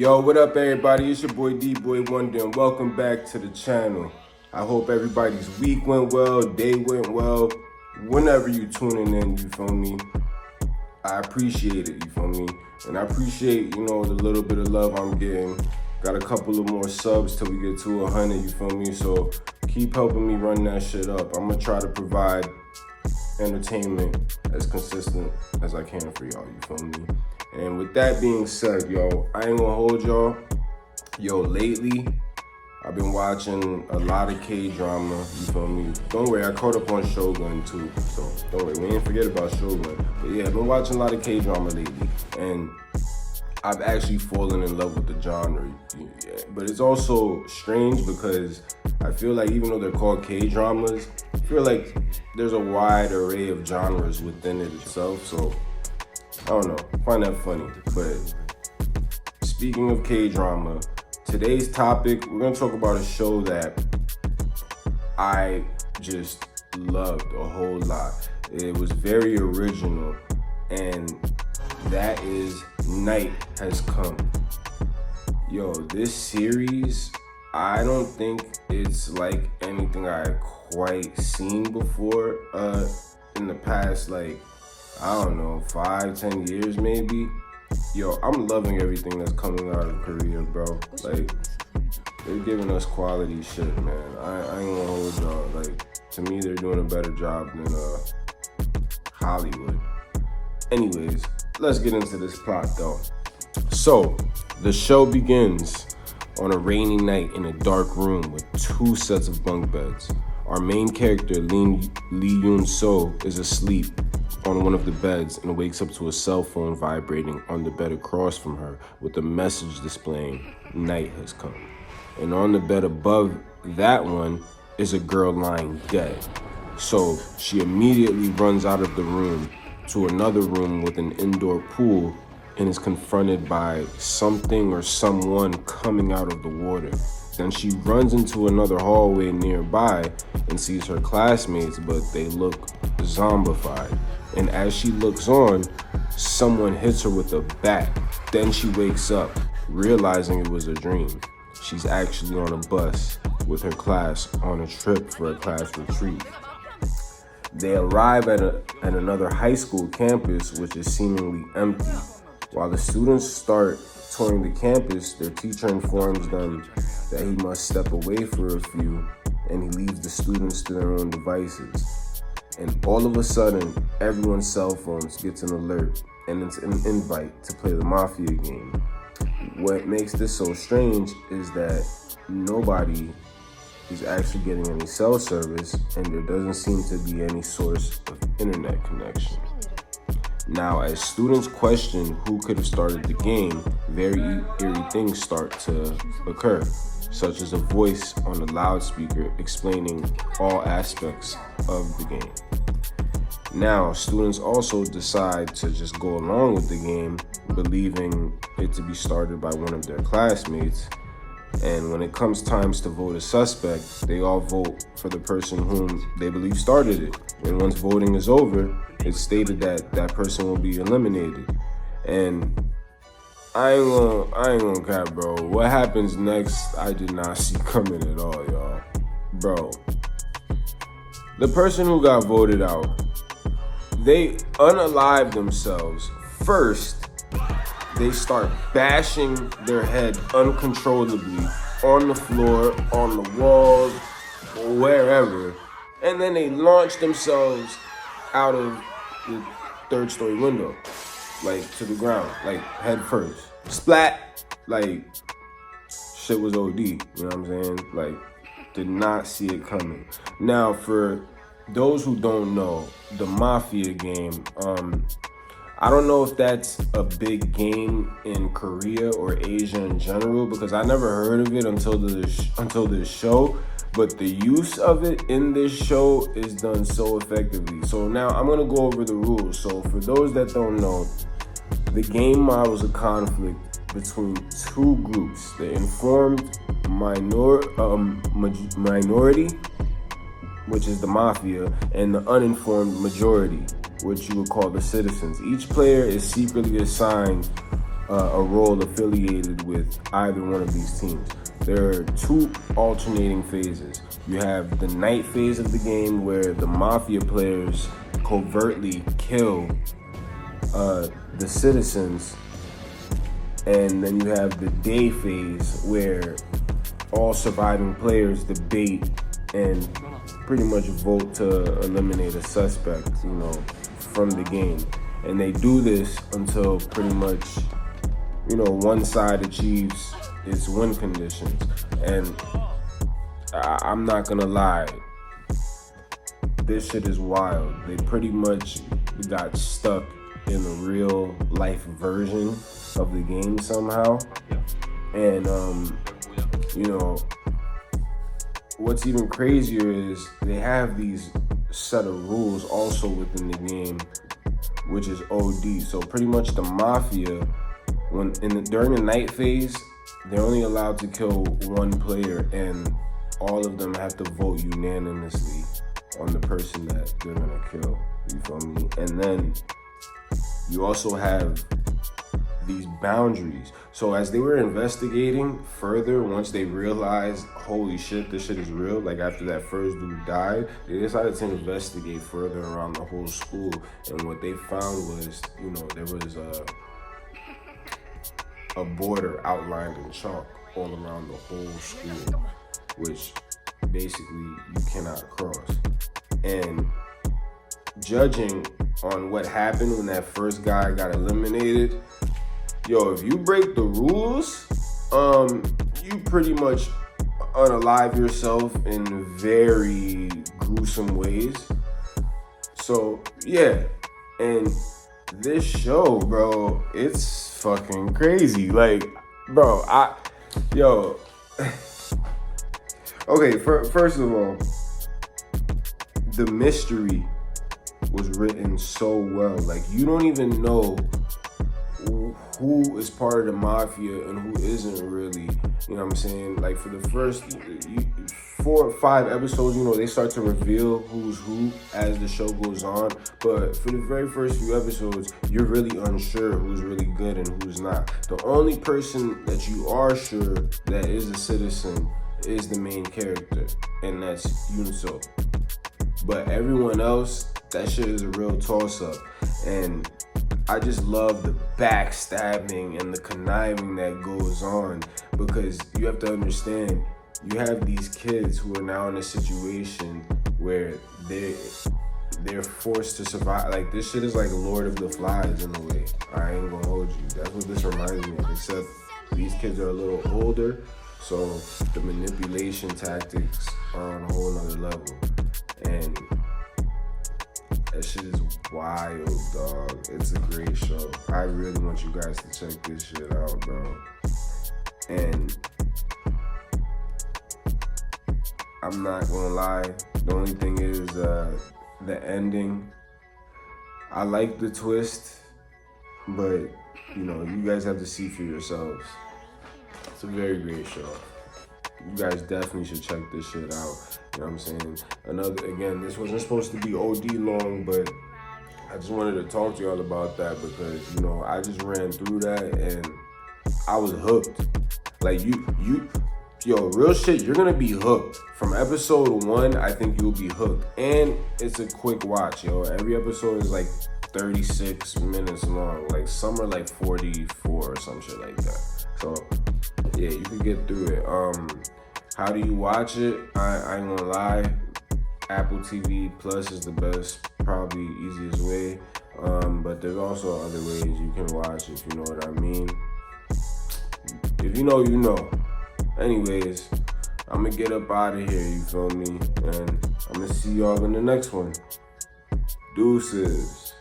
Yo, what up everybody? It's your boy D-Boy Wonder and welcome back to the channel. I hope everybody's week went well, day went well. Whenever you tuning in, you feel me? I appreciate it, you feel me? And I appreciate, the little bit of love I'm getting. Got a couple of more subs till we get to 100, you feel me? So keep helping me run that shit up. I'm gonna try to provide entertainment as consistent as I can for y'all, you feel me? And with that being said, yo, I ain't gonna hold y'all. Yo, lately, I've been watching a lot of K-drama, you feel me? Don't worry, I caught up on Shogun too, so don't worry, we ain't forget about Shogun. But yeah, I've been watching a lot of K-drama lately, and I've actually fallen in love with the genre. Yeah, but it's also strange because I feel like even though they're called K-dramas, I feel like there's a wide array of genres within it itself, so I don't know, I find that funny. But speaking of K-drama, today's topic, we're gonna talk about a show that I just loved a whole lot. It was very original, and that is Night Has Come. Yo, this series, I don't think it's like anything I quite seen before in the past, like, I don't know, 5-10 years maybe. Yo, I'm loving everything that's coming out of Korea, bro. Like, they're giving us quality shit, man. I ain't gonna hold y'all. Like, to me, they're doing a better job than Hollywood. Anyways, let's get into this plot though. So, the show begins on a rainy night in a dark room with 2 sets of bunk beds. Our main character, Lee Yoon-so, is asleep on one of the beds and wakes up to a cell phone vibrating on the bed across from her with a message displaying night has come. And on the bed above that one is a girl lying dead. So she immediately runs out of the room to another room with an indoor pool and is confronted by something or someone coming out of the water. Then she runs into another hallway nearby and sees her classmates, but they look zombified. And as she looks on, someone hits her with a bat. Then she wakes up, realizing it was a dream. She's actually on a bus with her class on a trip for a class retreat. They arrive at another high school campus, which is seemingly empty. While the students start touring the campus, their teacher informs them that he must step away for a few, and he leaves the students to their own devices. And all of a sudden, everyone's cell phones gets an alert, and it's an invite to play the Mafia game. What makes this so strange is that nobody is actually getting any cell service, and there doesn't seem to be any source of internet connection. Now, as students question who could have started the game, very eerie things start to occur, such as a voice on the loudspeaker explaining all aspects of the game. Now, students also decide to just go along with the game, believing it to be started by one of their classmates. And when it comes times to vote a suspect, they all vote for the person whom they believe started it. And once voting is over, it's stated that that person will be eliminated. And I ain't gonna cap, bro. What happens next, I did not see coming at all, y'all. Bro, the person who got voted out, they unalive themselves. First, they start bashing their head uncontrollably on the floor, on the walls, wherever. And then they launch themselves out of the 3rd-story window, like to the ground, like head first. Splat, like shit was OD, you know what I'm saying? Like, did not see it coming. Now, for those who don't know, the Mafia game, I don't know if that's a big game in Korea or Asia in general, because I never heard of it until this show. But the use of it in this show is done so effectively. So now I'm gonna go over the rules. So for those that don't know, the game models a conflict between 2 groups: the informed minority, which is the Mafia, and the uninformed majority, which you would call the citizens. Each player is secretly assigned a role affiliated with either one of these teams. There are two alternating phases. You have the night phase of the game where the mafia players covertly kill the citizens, and then you have the day phase where all surviving players debate and pretty much vote to eliminate a suspect, from the game. And they do this until pretty much, one side achieves its win conditions. And I'm not gonna lie, this shit is wild. They pretty much got stuck in a real life version of the game somehow. And what's even crazier is they have these set of rules also within the game, which is OD. So pretty much the mafia, during the night phase, they're only allowed to kill one player, and all of them have to vote unanimously on the person that they're gonna kill. You feel me? And then you also have these boundaries. So as they were investigating further, once they realized, holy shit, this shit is real, like after that first dude died, they decided to investigate further around the whole school. And what they found was, there was a border outlined in chalk all around the whole school, which basically you cannot cross. And judging on what happened when that first guy got eliminated, if you break the rules, you pretty much unalive yourself in very gruesome ways. So yeah, and this show, bro, it's fucking crazy. Like, bro, okay, first of all, the mystery was written so well. Like, you don't even know who is part of the mafia and who isn't really, you know what I'm saying? Like, for the first 4 or 5 episodes, they start to reveal who's who as the show goes on. But for the very first few episodes, you're really unsure who's really good and who's not. The only person that you are sure that is a citizen is the main character, and that's Yunso. But everyone else, that shit is a real toss-up. And I just love the backstabbing and the conniving that goes on, because you have to understand, you have these kids who are now in a situation where they're forced to survive. Like, this shit is like Lord of the Flies in a way. I ain't gonna hold you. That's what this reminds me of, except these kids are a little older, so the manipulation tactics are on a whole nother level. And that shit is wild, dog. It's a great show. I really want you guys to check this shit out, bro. And I'm not gonna lie, the only thing is the ending. I like the twist, but you guys have to see for yourselves. It's a very great show. You guys definitely should check this shit out. You know what I'm saying? Again, this wasn't supposed to be OD long, but I just wanted to talk to y'all about that because, I just ran through that and I was hooked. Like, real shit, you're gonna be hooked. From episode 1, I think you'll be hooked. And it's a quick watch, Every episode is like 36 minutes long. Like, some are like 44 or some shit like that. So, yeah, you can get through it. How do you watch it? I ain't gonna lie. Apple TV Plus is the best, probably easiest way. But there's also other ways you can watch, if you know what I mean. If you know, you know. Anyways, I'm gonna get up out of here, you feel me? And I'm gonna see y'all in the next one. Deuces.